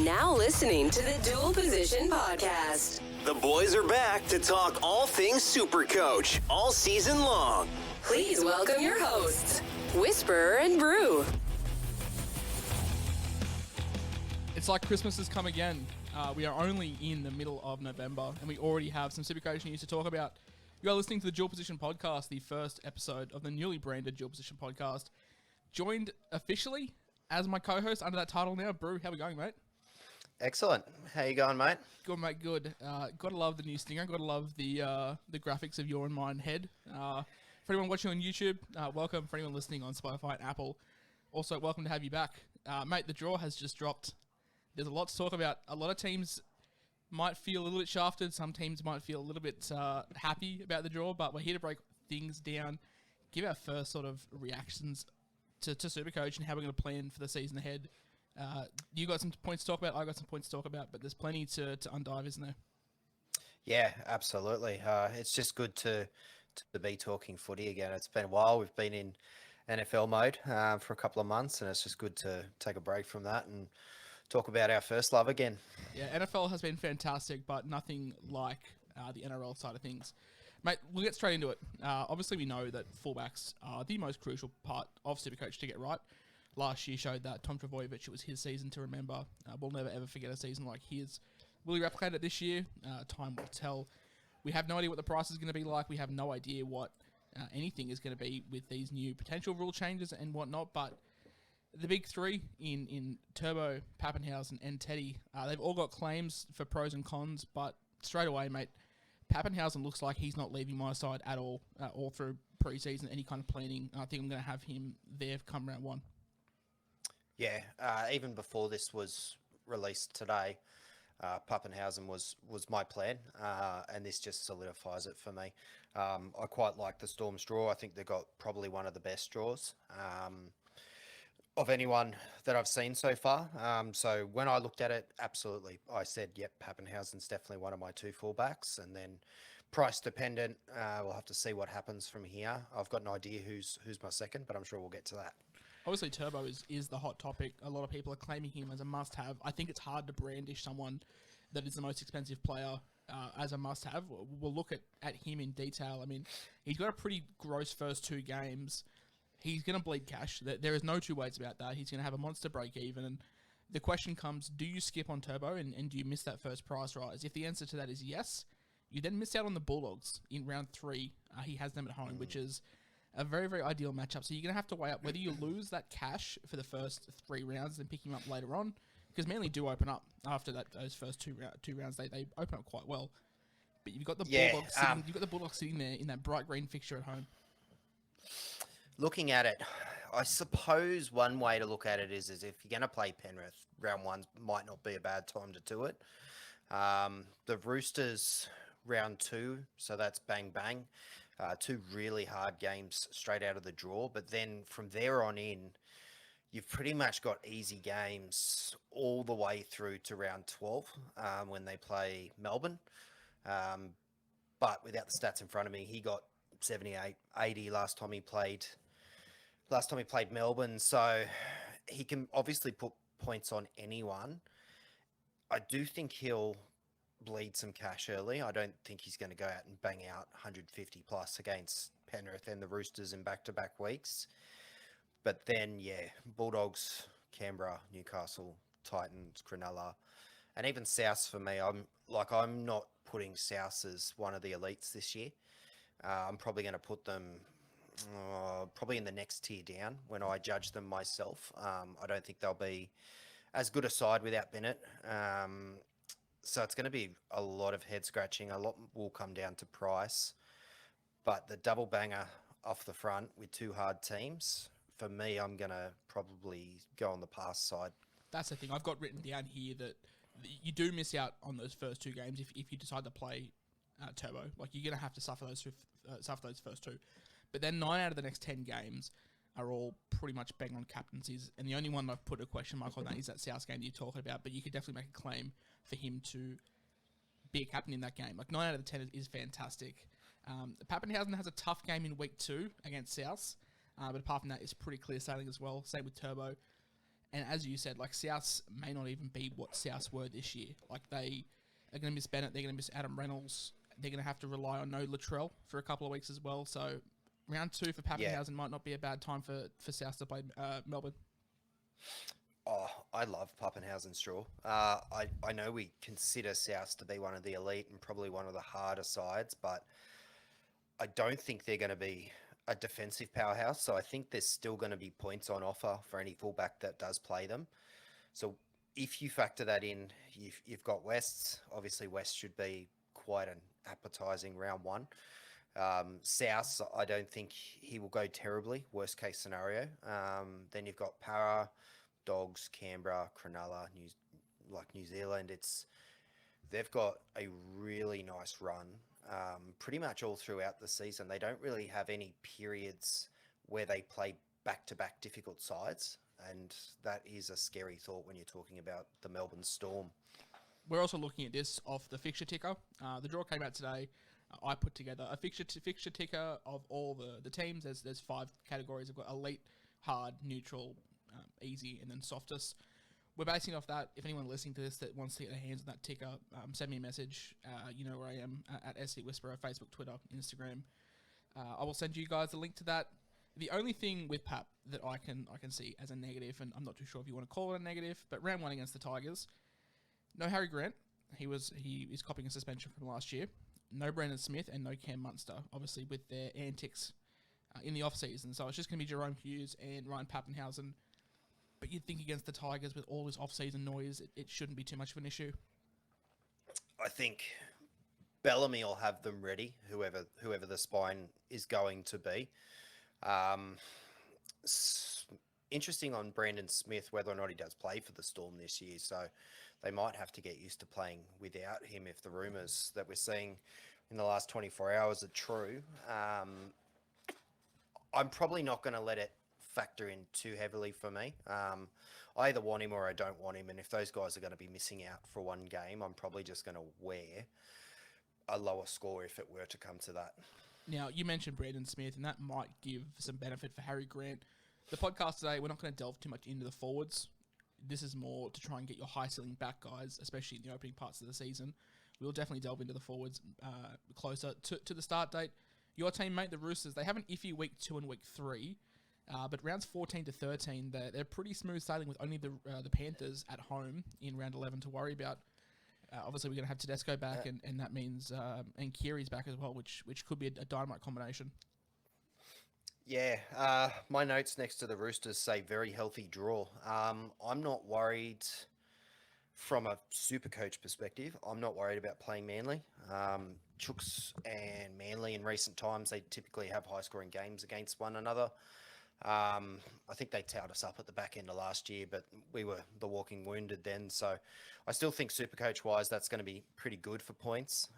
now listening to the Dual Position Podcast. The boys are back to talk all things Supercoach all season long. Please welcome your hosts, Whisperer and Brew. It's like Christmas has come again. We are only in the middle of November, and we already have some Supercoach news to talk about. You are listening to the Dual Position Podcast, the first episode of the newly branded Dual Position Podcast. Joined officially as my co-host under that title now, Brew. How we going, mate? Excellent. How you going, mate? Good, mate. Good. Gotta love the new stinger. Gotta love the graphics of your and mine head. For anyone watching on YouTube, welcome. For anyone listening on Spotify and Apple, also welcome to have you back, mate. The draw has just dropped. There's a lot to talk about. A lot of teams might feel a little bit shafted. Some teams might feel a little bit happy about the draw, but we're here to break things down, give our first sort of reactions to Supercoach and how we're going to plan for the season ahead. You got some points to talk about, I got some points to talk about, but there's plenty to undive, isn't there? Yeah, absolutely. It's just good to be talking footy again. It's been a while. We've been in NFL mode for a couple of months, and it's just good to take a break from that and talk about our first love again. Yeah, NFL has been fantastic, but nothing like the NRL side of things. Mate, we'll get straight into it. Obviously, we know that fullbacks are the most crucial part of Supercoach to get right. Last year showed that Tom Trbojevic, it was his season to remember. We'll never, ever forget a season like his. Will he replicate it this year? Time will tell. We have no idea what the price is going to be like. We have no idea what anything is going to be with these new potential rule changes and whatnot, but the big three in Turbo, Papenhuyzen, and Teddy, they've all got claims for pros and cons, but straight away, mate, Papenhuyzen looks like he's not leaving my side at all through pre-season, any kind of planning. I think I'm going to have him there come round one. Yeah, even before this was released today, Papenhuyzen was my plan, and this just solidifies it for me. I quite like the Storm's draw. I think they've got probably one of the best draws of anyone that I've seen so far. So when I looked at it, absolutely, I said, yep, Papenhuyzen's definitely one of my two fullbacks. And then price dependent, we'll have to see what happens from here. I've got an idea who's my second, but I'm sure we'll get to that. Obviously, Turbo is the hot topic. A lot of people are claiming him as a must-have. I think it's hard to brandish someone that is the most expensive player as a must-have. We'll look at him in detail. I mean, he's got a pretty gross first two games. He's going to bleed cash. There is no two ways about that. He's going to have a monster break even. And the question comes, do you skip on Turbo and do you miss that first price rise? If the answer to that is yes, you then miss out on the Bulldogs in round 3. He has them at home, which is a very, very ideal matchup. So you're going to have to weigh up whether you lose that cash for the first 3 rounds and pick him up later on, because Manly do open up after those first two rounds. They open up quite well. But you've got the Bulldogs sitting there in that bright green fixture at home. Looking at it, I suppose one way to look at it is if you're going to play Penrith, round 1 might not be a bad time to do it. The Roosters, round 2, so that's bang bang. 2 really hard games straight out of the draw. But then from there on in, you've pretty much got easy games all the way through to round 12 when they play Melbourne. But without the stats in front of me, he got 78, 80 last time he played Melbourne, so he can obviously put points on anyone. I do think he'll bleed some cash early. I don't think he's going to go out and bang out 150 plus against Penrith and the Roosters in back-to-back weeks. But then, yeah, Bulldogs, Canberra, Newcastle, Titans, Cronulla, and even South for me. I'm not putting South as one of the elites this year. I'm probably going to put them probably in the next tier down when I judge them myself. I don't think they'll be as good a side without Bennett. So it's going to be a lot of head scratching. A lot will come down to price. But the double banger off the front with 2 hard teams, for me, I'm going to probably go on the pass side. That's the thing. I've got written down here that you do miss out on those first 2 games if you decide to play Turbo. Like, you're going to have to suffer those first 2. But then 9 out of the next 10 games are all pretty much bang on captaincies. And the only one I've put a question mark on that is that South game that you're talking about. But you could definitely make a claim for him to be a captain in that game. Like, 9 out of the 10 is fantastic. Papenhuyzen has a tough game in week 2 against South. But apart from that, it's pretty clear sailing as well. Same with Turbo. And as you said, like Souths may not even be what Souths were this year. Like they are going to miss Bennett, they're going to miss Adam Reynolds, they're going to have to rely on no Latrell for a couple of weeks as well. So round 2 for Pappenhuyzen might not be a bad time for Souths to play Melbourne. Oh, I love Pappenhuyzen's draw. I know we consider Souths to be one of the elite and probably one of the harder sides, but I don't think they're going to be a defensive powerhouse. So I think there's still going to be points on offer for any fullback that does play them. So if you factor that in, you've got Wests. Obviously, West should be quite an appetising round 1. South, I don't think he will go terribly. Worst case scenario. Then you've got Para, Dogs, Canberra, Cronulla, New Zealand. They've got a really nice run. Pretty much all throughout the season. They don't really have any periods where they play back-to-back difficult sides, and that is a scary thought when you're talking about the Melbourne Storm. We're also looking at this off the fixture ticker. The draw came out today. I put together a fixture ticker of all the teams. There's 5 categories. I've got elite, hard, neutral, easy, and then softest. We're basing off that. If anyone listening to this that wants to get their hands on that ticker, send me a message. You know where I am, at SC Whisperer, Facebook, Twitter, Instagram. I will send you guys a link to that. The only thing with Pap that I can see as a negative, and I'm not too sure if you want to call it a negative, but round 1 against the Tigers, no Harry Grant. He is copying a suspension from last year. No Brandon Smith and no Cam Munster, obviously with their antics in the off-season. So it's just going to be Jerome Hughes and Ryan Pappenhuyzen. But you'd think against the Tigers with all this off-season noise, it shouldn't be too much of an issue. I think Bellamy will have them ready, whoever the spine is going to be. Interesting on Brandon Smith, whether or not he does play for the Storm this year. So they might have to get used to playing without him if the rumours that we're seeing in the last 24 hours are true. I'm probably not going to let it factor in too heavily for me. I either want him or I don't want him, and if those guys are going to be missing out for one game, I'm probably just going to wear a lower score if it were to come to that. Now, you mentioned Brandon Smith, and that might give some benefit for Harry Grant. The podcast today, we're not going to delve too much into the forwards. This is more to try and get your high ceiling back guys, especially in the opening parts of the season. We'll definitely delve into the forwards closer to the start date. Your team, mate, the Roosters, they have an iffy week 2 and week 3. But rounds 14 to 13, they're pretty smooth sailing with only the Panthers at home in round 11 to worry about. Obviously, we're going to have Tedesco back, and that means and Kiri's back as well, which could be a dynamite combination. Yeah, my notes next to the Roosters say very healthy draw. I'm not worried from a Supercoach perspective. I'm not worried about playing Manly. Chooks and Manly in recent times, they typically have high-scoring games against one another. I think they towed us up at the back end of last year, but we were the walking wounded then. So I still think Supercoach-wise, that's going to be pretty good for points.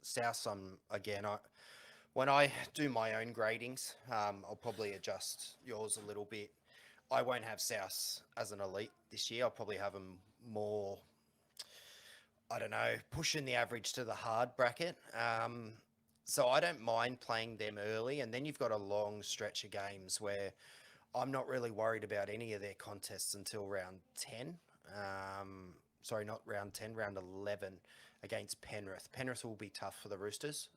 South, when I do my own gradings, I'll probably adjust yours a little bit. I won't have South as an elite this year. I'll probably have them more, pushing the average to the hard bracket. So I don't mind playing them early, and then you've got a long stretch of games where I'm not really worried about any of their contests until round 10. Sorry, not round 10, round 11 against Penrith. Penrith will be tough for the Roosters,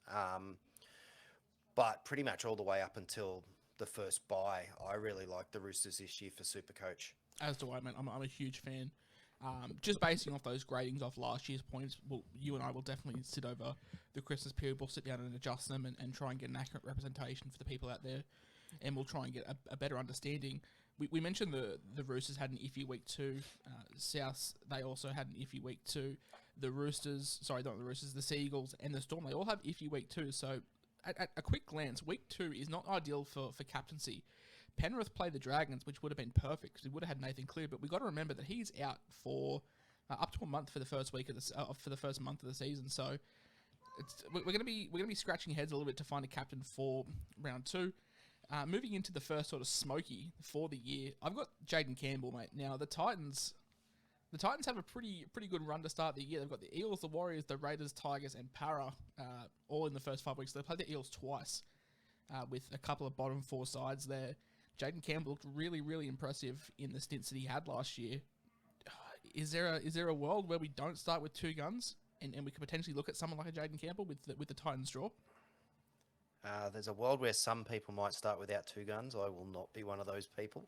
but pretty much all the way up until the first bye, I really like the Roosters this year for Supercoach. As do I, man. I'm a huge fan. Just basing off those gradings off last year's points, you and I will definitely sit over the Christmas period. We'll sit down and adjust them and try and get an accurate representation for the people out there, and we'll try and get a better understanding. We mentioned the Roosters had an iffy week 2. South, they also had an iffy week 2. The Roosters, sorry, not the Roosters, the Seagulls and the Storm, they all have iffy week 2. So at a quick glance, week 2 is not ideal for captaincy. Penrith play the Dragons, which would have been perfect because we would have had Nathan Clear, but we got to remember that he's out for up to a month for the first week of for the first month of the season. So we're going to be scratching heads a little bit to find a captain for round 2. Moving into the first sort of smoky for the year, I've got Jaden Campbell, mate. Now the Titans have a pretty good run to start the year. They've got the Eels, the Warriors, the Raiders, Tigers, and Para all in the first 5 weeks. They played the Eels twice with a couple of bottom 4 sides there. Jaden Campbell looked really, really impressive in the stints that he had last year. Is there a world where we don't start with two guns and we could potentially look at someone like a Jaden Campbell with the Titans draw? There's a world where some people might start without two guns. I will not be one of those people.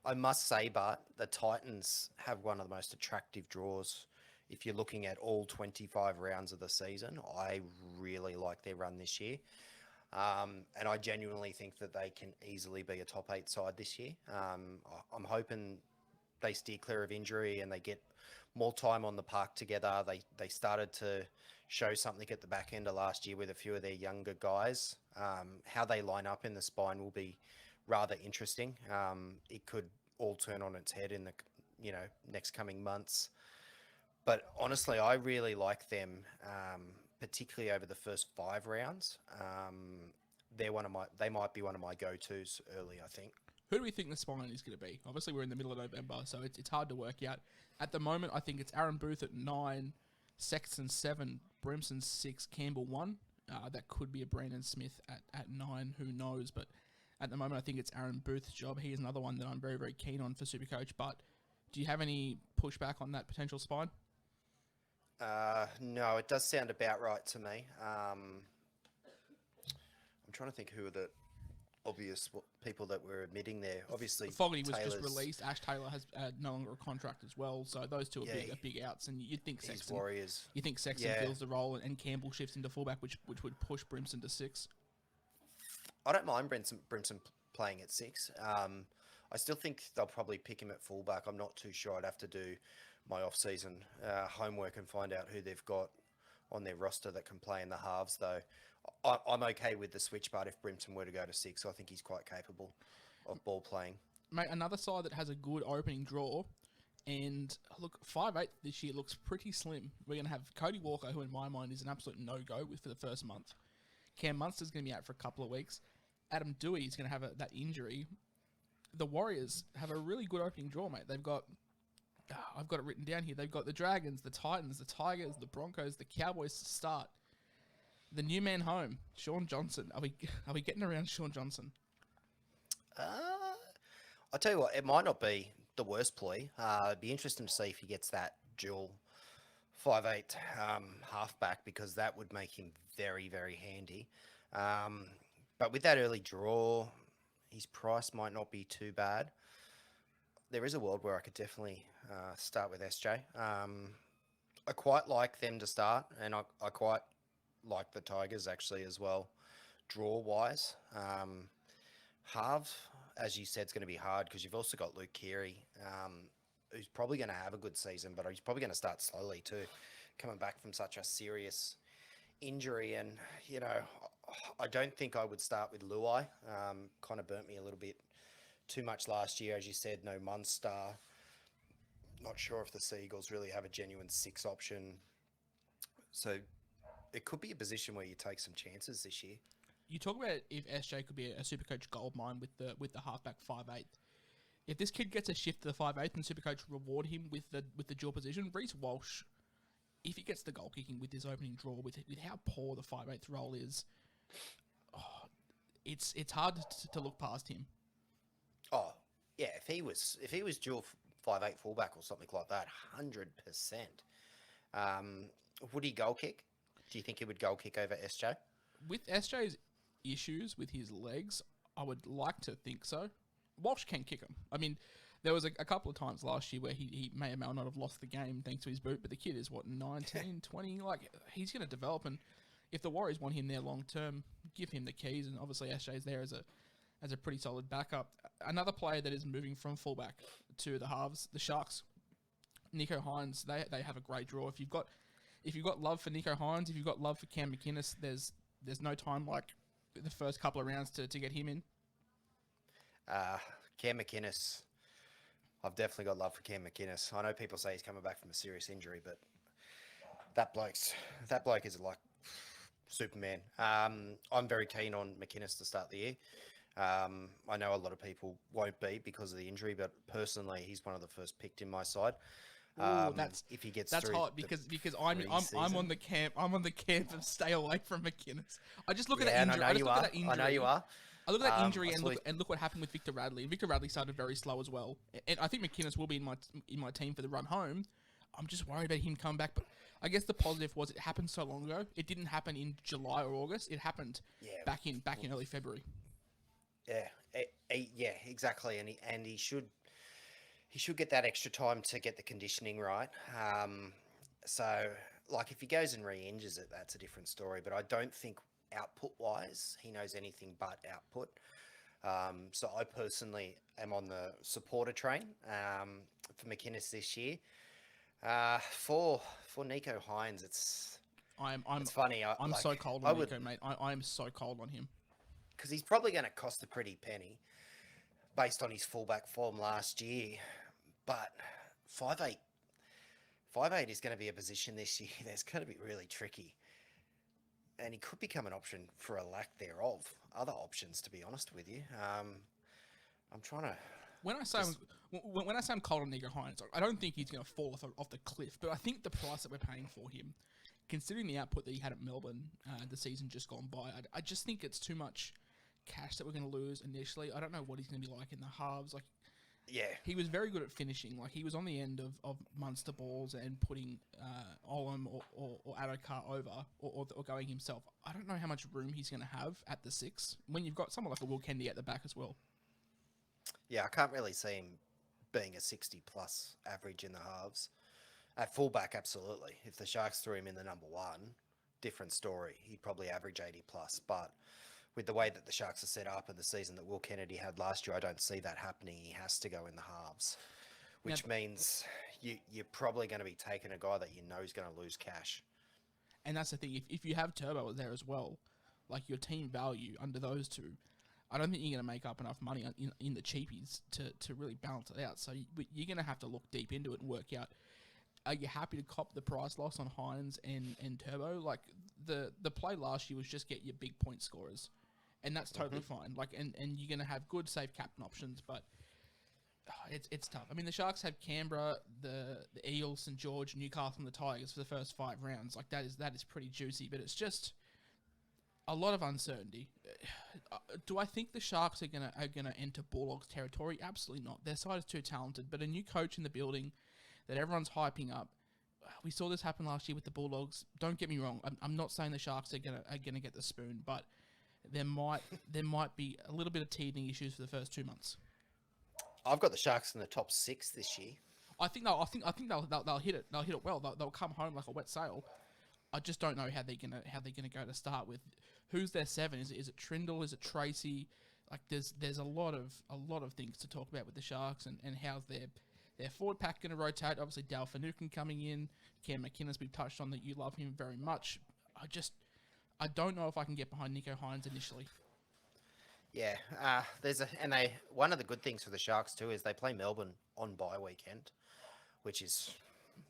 I must say, but the Titans have one of the most attractive draws. If you're looking at all 25 rounds of the season, I really like their run this year. And I genuinely think that they can easily be a top 8 side this year. I'm hoping they steer clear of injury and they get more time on the park together. They started to show something at the back end of last year with a few of their younger guys. How they line up in the spine will be rather interesting. It could all turn on its head in the next coming months. But honestly, I really like them, particularly over the first 5 rounds. They might be one of my go-tos early, I think. Who do we think the spine is going to be? Obviously, we're in the middle of November, so it's hard to work out. At the moment, I think it's Aaron Booth at 9, Sexton 7, Brimson 6, Campbell 1. That could be a Brandon Smith at 9, who knows? But at the moment, I think it's Aaron Booth's job. He is another one that I'm very, very keen on for Supercoach. But do you have any pushback on that potential spine? No, it does sound about right to me. I'm trying to think who are the obvious people that we're admitting there. Obviously, Fogarty was Taylor's, just released. Ash Taylor has no longer a contract as well. So those two are big outs. And you'd think Sexton. Warriors. You think Sexton fills the role and Campbell shifts into fullback, which would push Brimson to 6. I don't mind Brimson playing at 6. I still think they'll probably pick him at fullback. I'm not too sure. I'd have to do my off-season homework and find out who they've got on their roster that can play in the halves, though. I'm okay with the switch, but if Brimson were to go to 6, I think he's quite capable of ball playing. Mate, another side that has a good opening draw, and look, 5'8" this year looks pretty slim. We're going to have Cody Walker, who in my mind is an absolute no-go for the first month. Cam Munster's going to be out for a couple of weeks. Adam Dewey is going to have that injury. The Warriors have a really good opening draw, mate. They've got, I've got it written down here, they've got the Dragons, the Titans, the Tigers, the Broncos, the Cowboys to start. The new man home, Sean Johnson. Are we getting around Sean Johnson? I'll tell you what, it might not be the worst ploy. It'd be interesting to see if he gets that dual 5'8" halfback, because that would make him very, very handy. But with that early draw, his price might not be too bad. There is a world where I could definitely start with SJ. I quite like them to start, and I quite like the Tigers actually as well, draw-wise. Half, as you said, is going to be hard because you've also got Luke Keary, who's probably going to have a good season, but he's probably going to start slowly too, coming back from such a serious injury. And, I don't think I would start with Luai. Kind of burnt me a little bit too much last year. As you said, no Munster. Not sure if the Seagulls really have a genuine 6 option. So it could be a position where you take some chances this year. You talk about if SJ could be a Supercoach goldmine with the halfback 5'8". If this kid gets a shift to the 5'8" and Supercoach reward him with the dual position, Reece Walsh, if he gets the goal kicking with his opening draw, with how poor the 5'8" role is, it's hard to look past him. Oh yeah, if he was dual 5'8" fullback or something like that, 100%. Would he goal kick? Do you think he would goal kick over SJ? With SJ's issues with his legs, I would like to think so. Walsh can kick him. I mean, there was a couple of times last year where he may or may not have lost the game thanks to his boot, but the kid is, 19, 20? Like, he's going to develop, and if the Warriors want him there long term, give him the keys, and obviously SJ's there as a pretty solid backup. Another player that is moving from fullback to the halves, the Sharks, Nico Hynes, they have a great draw. If you've got love for Nico Hynes, if you've got love for Cam McInnes, there's no time like the first couple of rounds to get him in. Cam McInnes, I've definitely got love for Cam McInnes. I know people say he's coming back from a serious injury, but that bloke is like Superman. I'm very keen on McInnes to start the year. I know a lot of people won't be because of the injury, but personally, he's one of the first picked in my side. If he gets that's through hot because I'm on the camp of stay away from McInnes. I just look at that injury. I know you are. I look at that injury I and saw look what happened with Victor Radley. Victor Radley started very slow as well, and I think McInnes will be in my team for the run home. I'm just worried about him coming back, but I guess the positive was it happened so long ago. It didn't happen in July or August. It happened back in early February. Yeah, exactly, and he should get that extra time to get the conditioning right. So, like, if he goes and re-injures it, that's a different story. But I don't think output-wise he knows anything but output. So I personally am on the supporter train for McInnes this year. For Nico Hynes, it's funny. I'm so cold on Nico, mate. I am so cold on him because he's probably going to cost a pretty penny based on his fullback form last year. But 5'8" is going to be a position this year that's going to be really tricky, and he could become an option for a lack thereof. Other options, to be honest with you. I'm trying to. When I say I'm cold on Nico Hynes, I don't think he's going to fall off the cliff, but I think the price that we're paying for him, considering the output that he had at Melbourne the season just gone by, I just think it's too much cash that we're going to lose initially. I don't know what he's going to be like in the halves. Like, yeah, he was very good at finishing. Like, he was on the end of Munster balls and putting Olam or Adokar over or going himself. I don't know how much room he's going to have at the 6 when you've got someone like a Will Kennedy at the back as well. Yeah, I can't really see him being a 60-plus average in the halves. At fullback, absolutely. If the Sharks threw him in the number 1, different story. He'd probably average 80-plus. But with the way that the Sharks are set up and the season that Will Kennedy had last year, I don't see that happening. He has to go in the halves, which means you're probably going to be taking a guy that you know is going to lose cash. And that's the thing. If you have Turbo there as well, like your team value under those two, I don't think you're going to make up enough money in the cheapies to really balance it out. So you're going to have to look deep into it and work out, are you happy to cop the price loss on Hynes and Turbo? Like, the play last year was just get your big point scorers, and that's totally fine. Like, and you're going to have good safe captain options, but it's tough. I mean, the Sharks have Canberra, the Eels, St George, Newcastle, and the Tigers for the first 5 rounds. Like, that is pretty juicy, but it's just a lot of uncertainty. Do I think the Sharks are gonna enter Bulldogs territory? Absolutely not. Their side is too talented. But a new coach in the building that everyone's hyping up. We saw this happen last year with the Bulldogs. Don't get me wrong. I'm not saying the Sharks are gonna get the spoon, but there might be a little bit of teething issues for the first 2 months. I've got the Sharks in the top 6 this year. I think they'll hit it. They'll hit it well. They'll come home like a wet sail. I just don't know how they're gonna go to start with. Who's their 7? Is it Trindle? Is it Tracy? Like, there's a lot of things to talk about with the Sharks and how's their forward pack going to rotate. Obviously, Dale Finucane coming in. Cam McInnes, we've touched on that. You love him very much. I don't know if I can get behind Nico Hynes initially. Yeah, one of the good things for the Sharks too is they play Melbourne on bye weekend, which is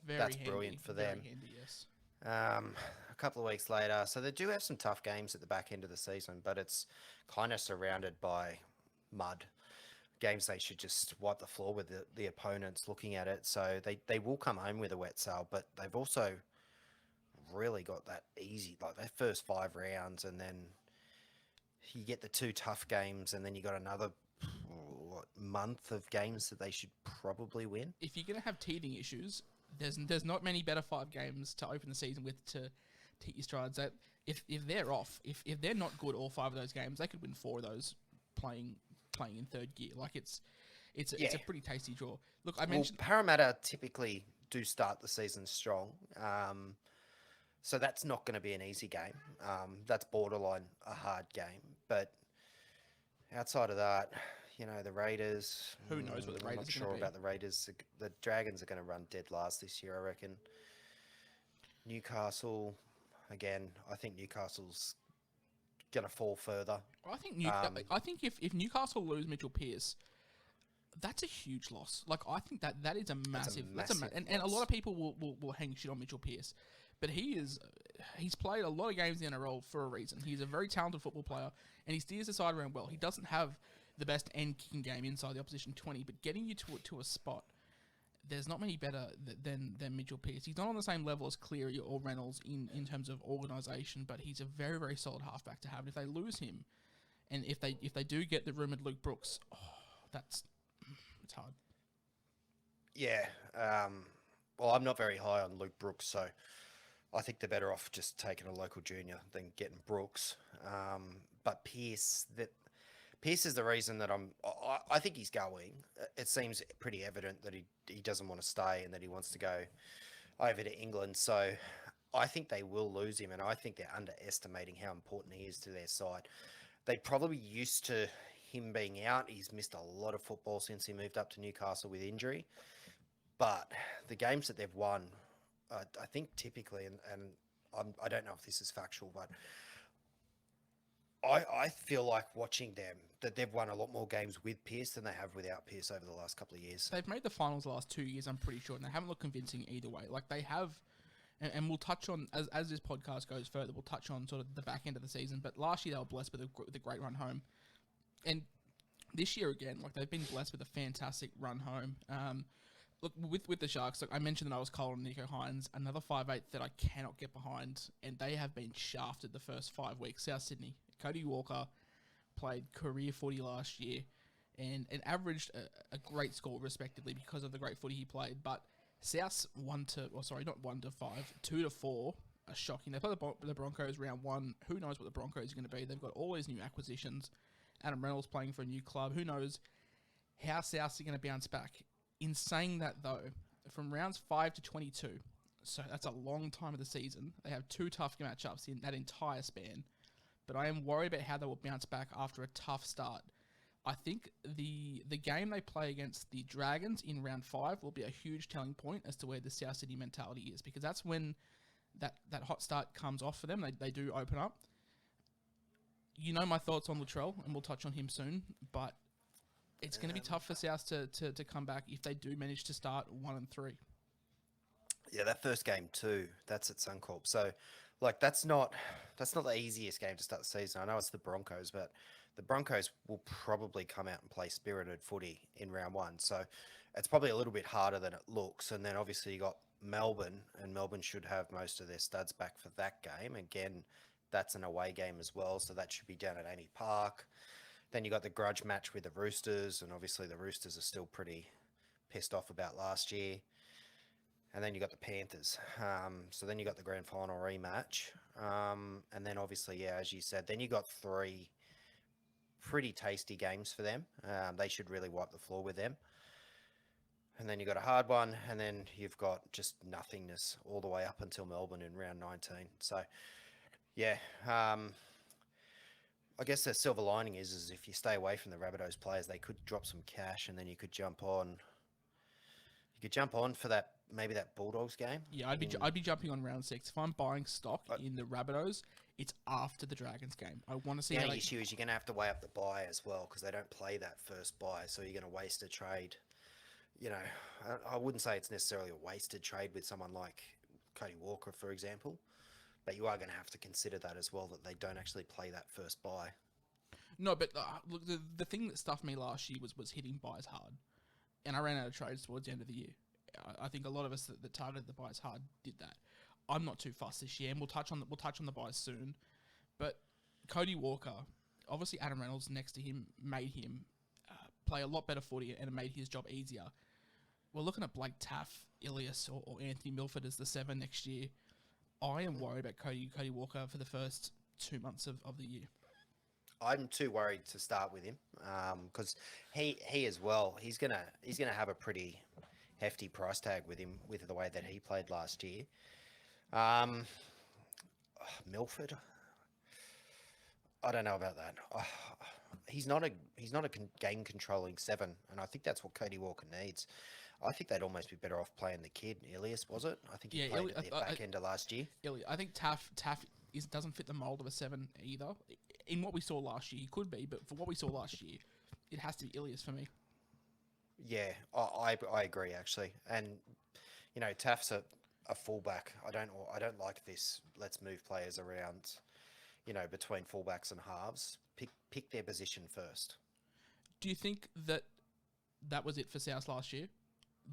that's handy, brilliant for them. Very handy, yes. A couple of weeks later, so they do have some tough games at the back end of the season, but it's kind of surrounded by mud. Games they should just wipe the floor with the opponents looking at it. So they will come home with a wet sail, but they've also really got that easy, like their first 5 rounds, and then you get the 2 tough games, and then you got another month of games that they should probably win. If you're going to have teething issues, there's not many better 5 games to open the season with to hit your strides. That if they're off, if they're not good all 5 of those games, they could win 4 of those playing in third gear. Like, it's a pretty tasty draw. Look, I mentioned Parramatta typically do start the season strong, so that's not going to be an easy game. That's borderline a hard game, but outside of that, you know, the Raiders. Who knows what the Raiders are going to be? I'm not sure about the Raiders. The Dragons are going to run dead last this year, I reckon. Newcastle, again, I think Newcastle's going to fall further. I think if Newcastle lose Mitchell Pearce, that's a huge loss. Like, I think that is a massive. And a lot of people will hang shit on Mitchell Pearce, but he's played a lot of games in the NRL for a reason. He's a very talented football player, and he steers the side around well. He doesn't have the best end kicking game inside the opposition 20, but getting you to a spot, there's not many better than Mitchell Pearce. He's not on the same level as Cleary or Reynolds in terms of organisation, but he's a very, very solid halfback to have. And if they lose him, And if they do get the rumoured Luke Brooks, it's hard. Yeah. Well, I'm not very high on Luke Brooks, so I think they're better off just taking a local junior than getting Brooks. But Pearce is the reason that I think he's going. It seems pretty evident that he doesn't want to stay and that he wants to go over to England. So I think they will lose him, and I think they're underestimating how important he is to their side. They probably used to him being out. He's missed a lot of football since he moved up to Newcastle with injury. But the games that they've won, I think typically, and I don't know if this is factual, but I feel like watching them that they've won a lot more games with Pearce than they have without Pearce over the last couple of years. They've made the finals the last 2 years, I'm pretty sure, and they haven't looked convincing either way. Like they have, and we'll touch on, as this podcast goes further, we'll touch on sort of the back end of the season. But last year they were blessed with a great run home. And this year again, like they've been blessed with a fantastic run home. Look, with the Sharks, like I mentioned that I was cold on Nico Hynes, another 5'8" that I cannot get behind, and they have been shafted the first 5 weeks. South Sydney, Cody Walker played career footy last year and averaged a great score respectively because of the great footy he played. But South's 2 to 4 are shocking. They play the Broncos round 1. Who knows what the Broncos are going to be? They've got all these new acquisitions. Adam Reynolds playing for a new club. Who knows how Souths are going to bounce back? In saying that, though, from rounds 5 to 22, so that's a long time of the season, they have 2 tough matchups in that entire span. But I am worried about how they will bounce back after a tough start. I think the game they play against the Dragons in round 5 will be a huge telling point as to where the South Sydney mentality is, because that's when that hot start comes off for them. They do open up. You know my thoughts on Latrell, and we'll touch on him soon, but it's going to be tough for South to come back if they do manage to start 1-3. Yeah, that first game too. That's at Suncorp. So, like, that's not the easiest game to start the season. I know it's the Broncos, but the Broncos will probably come out and play spirited footy in round 1. So, it's probably a little bit harder than it looks. And then obviously you got Melbourne, and Melbourne should have most of their studs back for that game. Again, that's an away game as well, so that should be down at Amy Park. Then you got the grudge match with the Roosters, and obviously the Roosters are still pretty pissed off about last year. And then you got the Panthers. So then you got the grand final rematch. And then obviously, yeah, as you said, then you got 3 pretty tasty games for them. They should really wipe the floor with them. And then you got a hard one, and then you've got just nothingness all the way up until Melbourne in round 19. So, yeah, I guess the silver lining is if you stay away from the Rabbitohs players, they could drop some cash, and then you could jump on. You could jump on for that, maybe that Bulldogs game. Yeah, I'd be jumping on round 6 if I'm buying stock in the Rabbitohs. It's after the Dragons game. I want to see. The only issue is you're going to have to weigh up the buy as well, because they don't play that first buy, so you're going to waste a trade. You know, I wouldn't say it's necessarily a wasted trade with someone like Cody Walker, for example. But you are going to have to consider that as well, that they don't actually play that first buy. No, but look, the thing that stuffed me last year was hitting buys hard. And I ran out of trades towards the end of the year. I think a lot of us that targeted the buys hard did that. I'm not too fussed this year, and we'll touch on the buys soon. But Cody Walker, obviously Adam Reynolds next to him made him play a lot better footy, and it made his job easier. We're looking at Blake Taff, Ilias, or Anthony Milford as the 7 next year. I am worried about Cody Walker for the first 2 months of the year. I'm too worried to start with him because he as well. He's gonna have a pretty hefty price tag with him with the way that he played last year. Milford, I don't know about that. He's not a game controlling 7, and I think that's what Cody Walker needs. I think they'd almost be better off playing the kid. Ilias, was it? I think he played at the back end of last year. I think Taff doesn't fit the mould of a 7 either. In what we saw last year, he could be, but for what we saw last year, it has to be Ilias for me. Yeah, I agree actually, and you know Taff's a fullback. I don't like this. Let's move players around, you know, between fullbacks and halves. Pick their position first. Do you think that was it for South last year?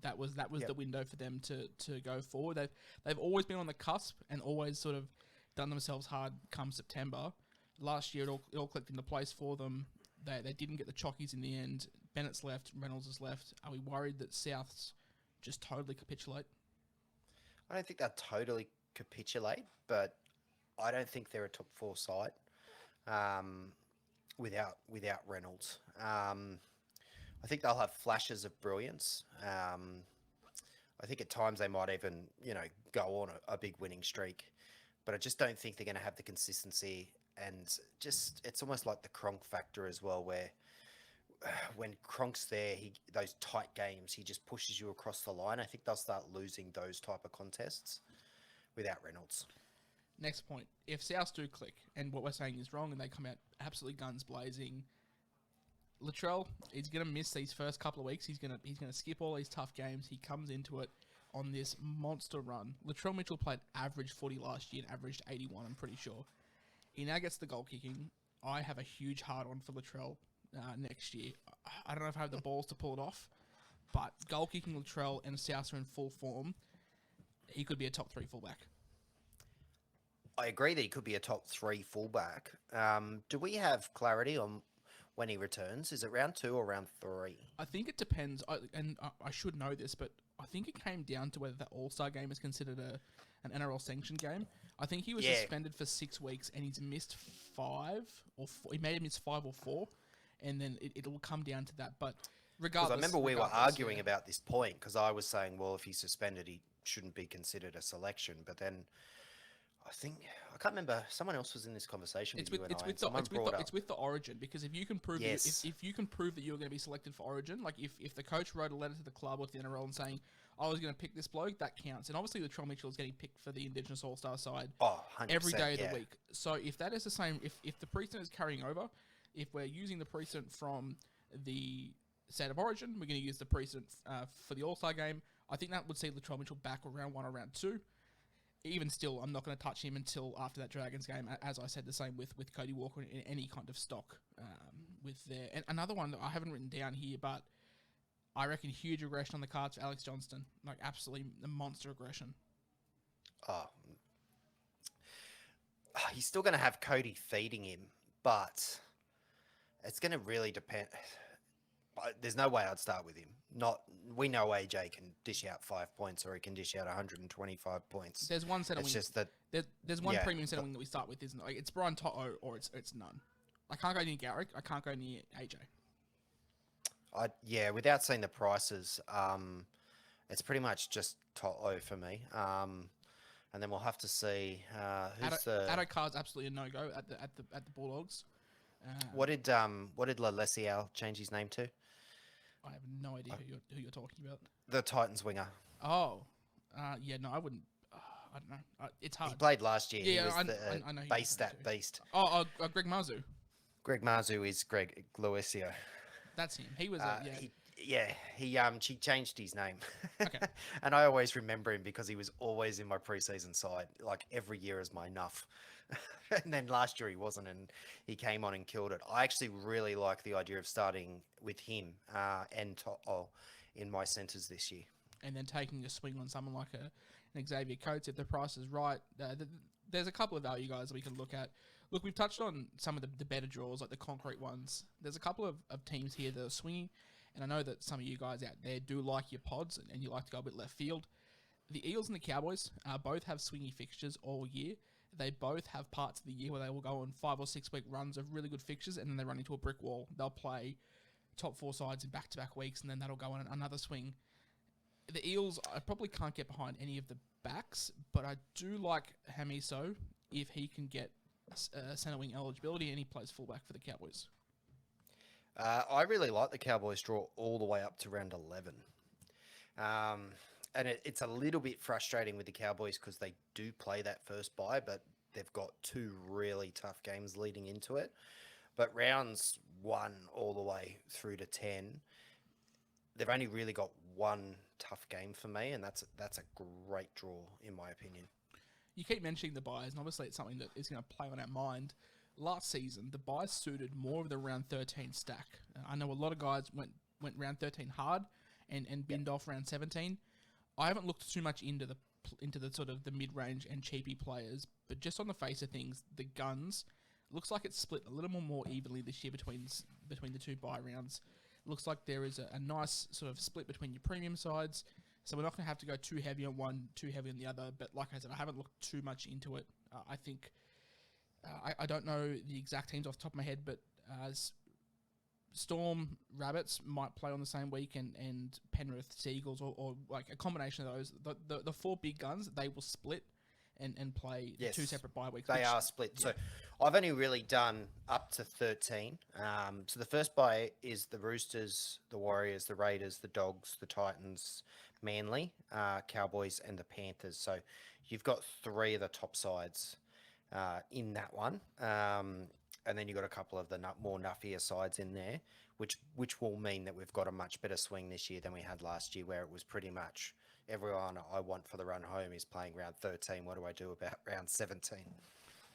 That was the window for them to go forward. They've always been on the cusp and always sort of done themselves hard come September. Last year, it all clicked into place for them. They didn't get the chockies in the end. Bennett's left. Reynolds is left. Are we worried that Souths just totally capitulate? I don't think they'll totally capitulate, but I don't think they're a top 4 side without Reynolds. I think they'll have flashes of brilliance. I think at times they might even, go on a big winning streak, but I just don't think they're going to have the consistency. And just, it's almost like the Cronk factor as well, where when Cronk's there, those tight games, he just pushes you across the line. I think they'll start losing those type of contests without Reynolds. Next point. If Souths do click, and what we're saying is wrong, and they come out absolutely guns blazing, Latrell, he's going to miss these first couple of weeks. He's going to skip all these tough games. He comes into it on this monster run. Latrell Mitchell played average footy last year and averaged 81, I'm pretty sure. He now gets the goal kicking. I have a huge hard-on for Latrell next year. I don't know if I have the balls to pull it off, but goal kicking Latrell and Souths are in full form. He could be a top 3 fullback. I agree that he could be a top 3 fullback. Do we have clarity on when he returns? Is it round 2 or round 3? I think it depends, I should know this, but I think it came down to whether the All-Star game is considered an NRL sanctioned game. I think he was suspended for 6 weeks, and he's missed 5 or 4. He may have missed 5 or 4, and then it'll come down to that. But regardless, I remember we were arguing about this point, because I was saying, well, if he's suspended, he shouldn't be considered a selection. But then I can't remember. Someone else was in this conversation with you and I. It's with the Origin, because if you can prove if you can prove that you're going to be selected for Origin, like if the coach wrote a letter to the club or to the NRL and saying, I was going to pick this bloke, that counts. And obviously Latrell Mitchell is getting picked for the Indigenous All-Star side 100%, every day of the week. So if that is the same, if the precedent is carrying over, if we're using the precedent from the state of Origin, we're going to use the precedent for the All-Star game. I think that would see Latrell Mitchell back around 1 or round 2. Even still, I'm not going to touch him until after that Dragons game. As I said, the same with Cody Walker in any kind of stock with there. And another one that I haven't written down here, but I reckon huge aggression on the cards for Alex Johnston. Like, absolutely a monster aggression. He's still going to have Cody feeding him, but it's going to really depend. There's no way I'd start with him. We know AJ can dish out 5 points, or he can dish out 125 points. There's one settling. It's just that there's one premium settling that we start with, isn't it? Like, it's Brian Toto or it's none. I can't go near Garrick. I can't go near AJ. Without seeing the prices, it's pretty much just Toto for me. And then we'll have to see who's Addo Carr's absolutely a no-go at the Bulldogs. What did Lalesial change his name to? I have no idea who you're talking about. The Titans winger. Oh, no, I wouldn't. I don't know. It's hard. He played last year. Yeah, he was I know. Base stat beast. Greg Marzu. Greg Marzu is Greg Luisio. That's him. He was. He changed his name. Okay. And I always remember him because he was always in my preseason side, like every year as my nuff. And then last year he wasn't, and he came on and killed it. I actually really like the idea of starting with him and Toto in my centres this year. And then taking a swing on someone like an Xavier Coates if the price is right. There's a couple of value guys that we can look at. Look, we've touched on some of the better draws, like the concrete ones. There's a couple of teams here that are swinging, and I know that some of you guys out there do like your pods and you like to go a bit left field. The Eels and the Cowboys both have swingy fixtures all year. They both have parts of the year where they will go on 5 or 6 week runs of really good fixtures, and then they run into a brick wall. They'll play top 4 sides in back-to-back weeks, and then that'll go on another swing. The Eels, I probably can't get behind any of the backs, but I do like Hamiso if he can get centre wing eligibility, and he plays fullback for the Cowboys. I really like the Cowboys draw all the way up to round 11. And it's a little bit frustrating with the Cowboys because they do play that first bye, but they've got 2 really tough games leading into it. But rounds 1 all the way through to 10, they've only really got 1 tough game for me, and that's a great draw in my opinion. You keep mentioning the buys, and obviously it's something that is going to play on our mind. Last season, the buys suited more of the round 13 stack. I know a lot of guys went round 13 hard and binned off round 17. I haven't looked too much into the sort of the mid-range and cheapy players, but just on the face of things, the guns, Looks like it's split a little more evenly this year between the two bye rounds. Looks like there is a nice sort of split between your premium sides. So we're not going to have to go too heavy on one, too heavy on the other. But like I said, I haven't looked too much into it. I think I don't know the exact teams off the top of my head, but Storm Rabbits might play on the same week, and Penrith Seagulls, or like a combination of those. The four big guns, they will split and play two separate bye weeks. They are split. Yeah. So I've only really done up to 13. So the first bye is the Roosters, the Warriors, the Raiders, the Dogs, the Titans, Manly, Cowboys, and the Panthers. So you've got three of the top sides in that one. And then you've got a couple of the more nuffier sides in there, which will mean that we've got a much better swing this year than we had last year, where it was pretty much everyone I want for the run home is playing round 13. What do I do about round 17?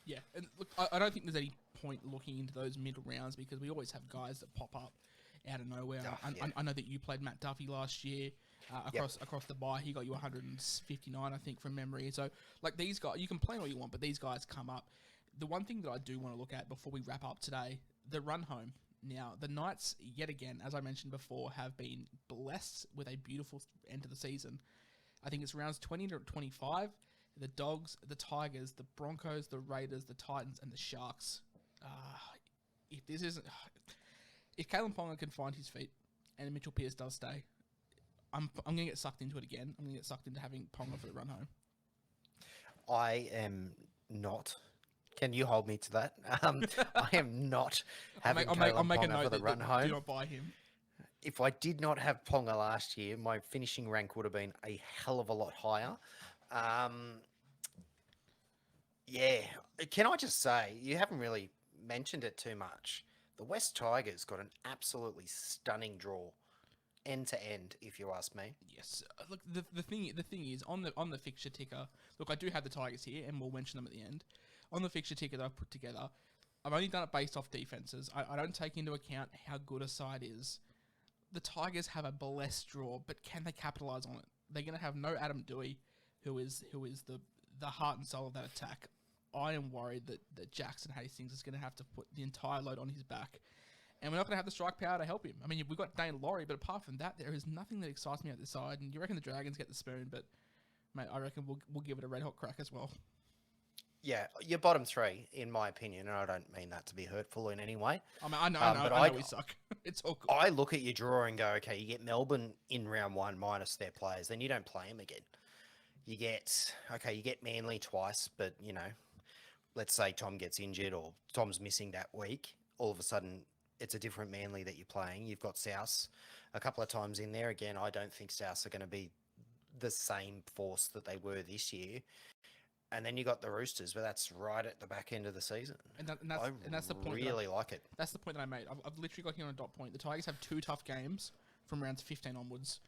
Yeah, and look, I don't think there's any point looking into those middle rounds because we always have guys that pop up out of nowhere. I know that you played Matt Duffy last year across the bye. He got you 159, I think, from memory. So, like, these guys, you can play all you want, but these guys come up. The one thing that I do want to look at before we wrap up today, the run home. Now, the Knights, yet again, as I mentioned before, have been blessed with a beautiful end to the season. I think it's rounds 20 to 25. The Dogs, the Tigers, the Broncos, the Raiders, the Titans, and the Sharks. If Kalen Ponga can find his feet and Mitchell Pearce does stay, I'm going to get sucked into it again. I'm going to get sucked into having Ponga for the run home. I am not. Can you hold me to that? I am not having Kalen Ponga for the run home. Do not buy him. If I did not have Ponga last year, my finishing rank would have been a hell of a lot higher. Can I just say, you haven't really mentioned it too much. The West Tigers got an absolutely stunning draw, end to end, if you ask me. Yes. Look, the thing is, on the fixture ticker, look, I do have the Tigers here, and we'll mention them at the end. On the fixture ticker that I've put together, I've only done it based off defenses. I don't take into account how good a side is. The Tigers have a blessed draw, but can they capitalise on it? They're going to have no Adam Dewey, who is the heart and soul of that attack. I am worried that Jackson Hastings is going to have to put the entire load on his back. And we're not going to have the strike power to help him. I mean, we've got Dane Laurie, but apart from that, there is nothing that excites me at this side. And you reckon the Dragons get the spoon, but, mate, I reckon we'll give it a red-hot crack as well. Yeah, your bottom three, in my opinion, and I don't mean that to be hurtful in any way. I mean, I know we suck. It's all good. I look at your draw and go, okay, you get Melbourne in round one minus their players, then you don't play them again. You get Manly twice, but, you know, let's say Tom gets injured or Tom's missing that week. All of a sudden, it's a different Manly that you're playing. You've got South a couple of times in there. Again, I don't think South are going to be the same force that they were this year. And then you got the Roosters, but that's right at the back end of the season. And that's the point. Really like it. That's the point that I made. I've literally got here on a dot point. The Tigers have two tough games from rounds 15 onwards.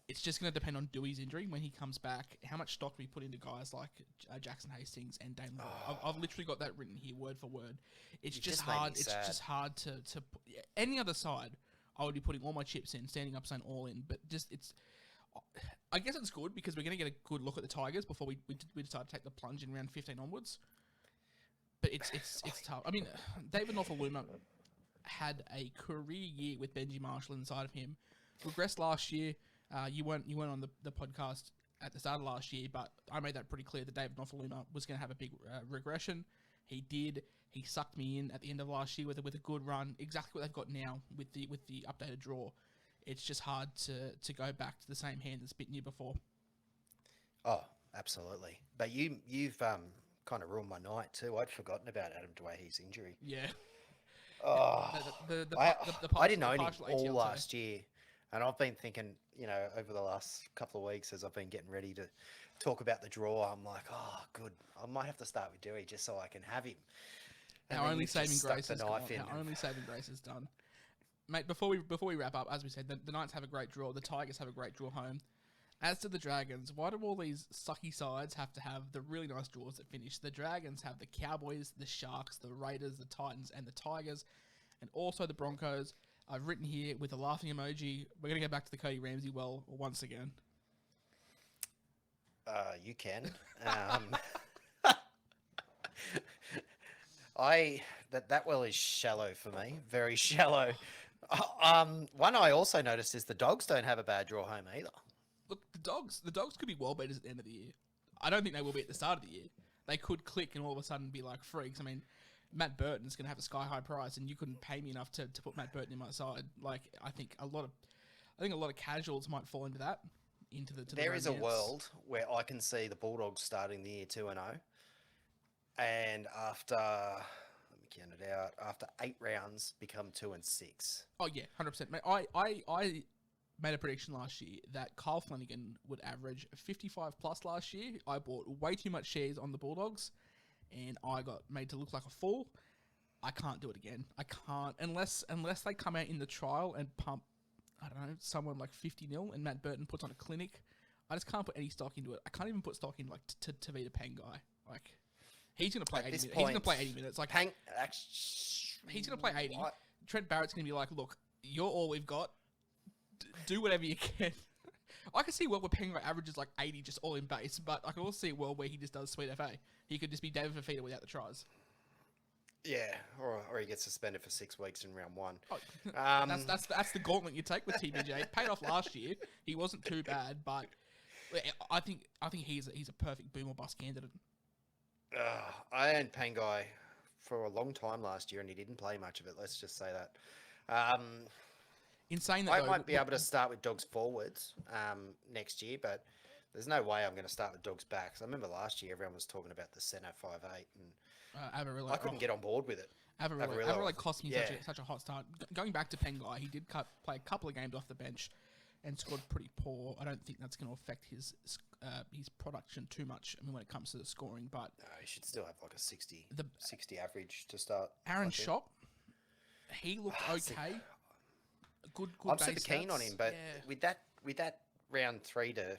It's just going to depend on Dewey's injury when he comes back. How much stock do we put into guys like Jackson Hastings and Dane Laurie? I've literally got that written here, word for word. It's just hard. It's just hard to any other side. I would be putting all my chips in, standing up, saying all in. But just it's. I guess it's good because we're going to get a good look at the Tigers before we decide to take the plunge in round 15 onwards. But it's tough. I mean, David Nofaluma had a career year with Benji Marshall inside of him. Regressed last year. You weren't on the podcast at the start of last year, but I made that pretty clear that David Nofaluma was going to have a big regression. He did. He sucked me in at the end of last year with a good run. Exactly what they've got now with the updated draw. It's just hard to go back to the same hand that's bitten you before. Oh, absolutely. But you've kind of ruined my night too. I'd forgotten about Adam Dwayne's injury. Yeah. Oh, I didn't own him all last year. And I've been thinking, you know, over the last couple of weeks as I've been getting ready to talk about the draw, I'm like, oh, good. I might have to start with Dewey just so I can have him. Our only saving grace is gone. Our only saving grace is done. Mate, before we wrap up, as we said, the Knights have a great draw. The Tigers have a great draw home. As to the Dragons, why do all these sucky sides have to have the really nice draws that finish? The Dragons have the Cowboys, the Sharks, the Raiders, the Titans, and the Tigers, and also the Broncos. I've written here with a laughing emoji. We're going to go back to the Cody Ramsey well once again. You can. That well is shallow for me, very shallow. One I also noticed is the Dogs don't have a bad draw home either. Look, the Dogs could be world beaters at the end of the year. I don't think they will be at the start of the year. They could click and all of a sudden be like freaks. I mean, Matt Burton's going to have a sky high price, and you couldn't pay me enough to put Matt Burton in my side. Like, I think a lot of casuals might fall into that. There is a world where I can see the Bulldogs starting the year 2-0, and after, let me count it out, after 8 rounds become 2-6. Oh yeah, 100%. Mate, I made a prediction last year that Kyle Flanagan would average 55 plus last year. I bought way too much shares on the Bulldogs, and I got made to look like a fool. I can't do it again. I can't unless they come out in the trial and pump, I don't know, someone like 50-0 and Matt Burton puts on a clinic. I just can't put any stock into it. I can't even put stock in like Tavita Pangai. Like, he's gonna play 80 minutes. He's gonna play 80 minutes. Like, he's gonna play 80. Trent Barrett's gonna be like, look, you're all we've got. Do whatever you can. I can see a world where Pangai averages like 80 just all in base, but I can also see a world where he just does sweet FA. He could just be David Fafita without the tries. Yeah, or he gets suspended for 6 weeks in round 1. Oh, that's the gauntlet you take with TBJ. It paid off last year. He wasn't too bad, but I think he's a perfect boom or bust candidate. I owned Pangai for a long time last year, and he didn't play much of it. Let's just say that. Insane that I might be able to start with Dogs forwards next year, but there's no way I'm going to start with Dogs backs. I remember last year everyone was talking about the centre 5'8", and I couldn't get on board with it. Avarillo cost me such a hot start. Going back to Pangai, he did play a couple of games off the bench and scored pretty poor. I don't think that's going to affect his production too much. I mean, when it comes to the scoring, but no, he should still have like a 60 average to start. Aaron Shop, he looked okay. Good. I'm super keen on him, but with that round 3 to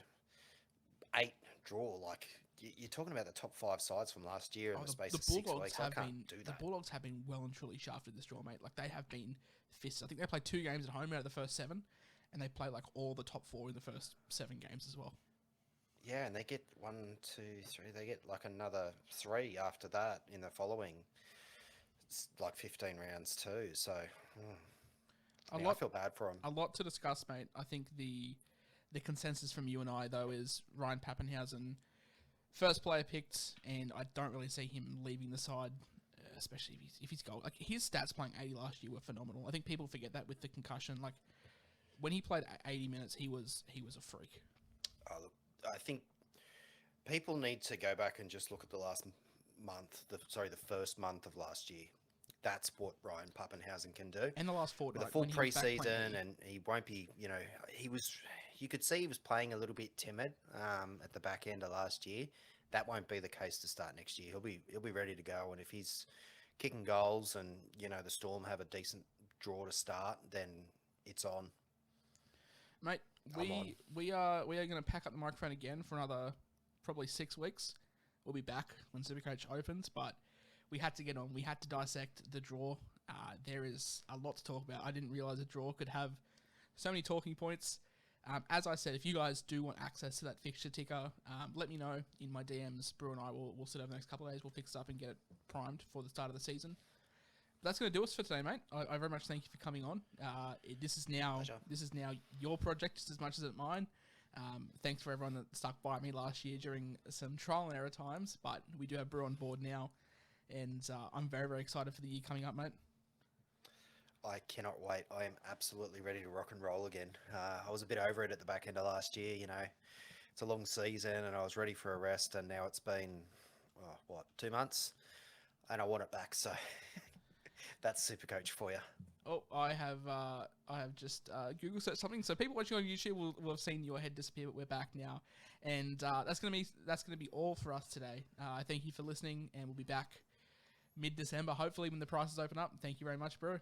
8 draw, like you're talking about the top 5 sides from last year in the space of 6 weeks. I can't do that. The Bulldogs have been well and truly shafted this draw, mate. Like, they have been fists. I think they played 2 games at home out of the first 7, and they play like all the top 4 in the first 7 games as well. Yeah, and they get 1, 2, 3. They get like another 3 after that in the following, like 15 rounds too. So. I feel bad for him. A lot to discuss, mate. I think the consensus from you and I, though, is Ryan Papenhuyzen, first player picked, and I don't really see him leaving the side, especially if he's goal. Like, his stats playing 80 last year were phenomenal. I think people forget that with the concussion. Like, when he played 80 minutes, he was a freak. Look, I think people need to go back and just look at the last month, the first month of last year. That's what Ryan Papenhuyzen can do. And the last fortnight. With a full preseason, and he won't be, you could see he was playing a little bit timid at the back end of last year. That won't be the case to start next year. He'll be ready to go, and if he's kicking goals and, the Storm have a decent draw to start, then it's on. Mate, we are going to pack up the microphone again for another probably 6 weeks. We'll be back when Supercoach opens, but we had to get on. We had to dissect the draw. There is a lot to talk about. I didn't realize a draw could have so many talking points. As I said, if you guys do want access to that fixture ticker, let me know in my DMs. Brew and I will sit over the next couple of days. We'll fix it up and get it primed for the start of the season. But that's going to do us for today, mate. I very much thank you for coming on. This is now your project just as much as it's mine. Thanks for everyone that stuck by me last year during some trial and error times, but we do have Brew on board now. And I'm very, very excited for the year coming up, mate. I cannot wait. I am absolutely ready to rock and roll again. I was a bit over it at the back end of last year. It's a long season and I was ready for a rest, and now it's been, 2 months, and I want it back. So that's Supercoach for you. Oh, I have just Google searched something. So people watching on YouTube will have seen your head disappear, but we're back now, and that's gonna be all for us today. Thank you for listening, and we'll be back mid-December, hopefully when the prices open up. Thank you very much, Brew.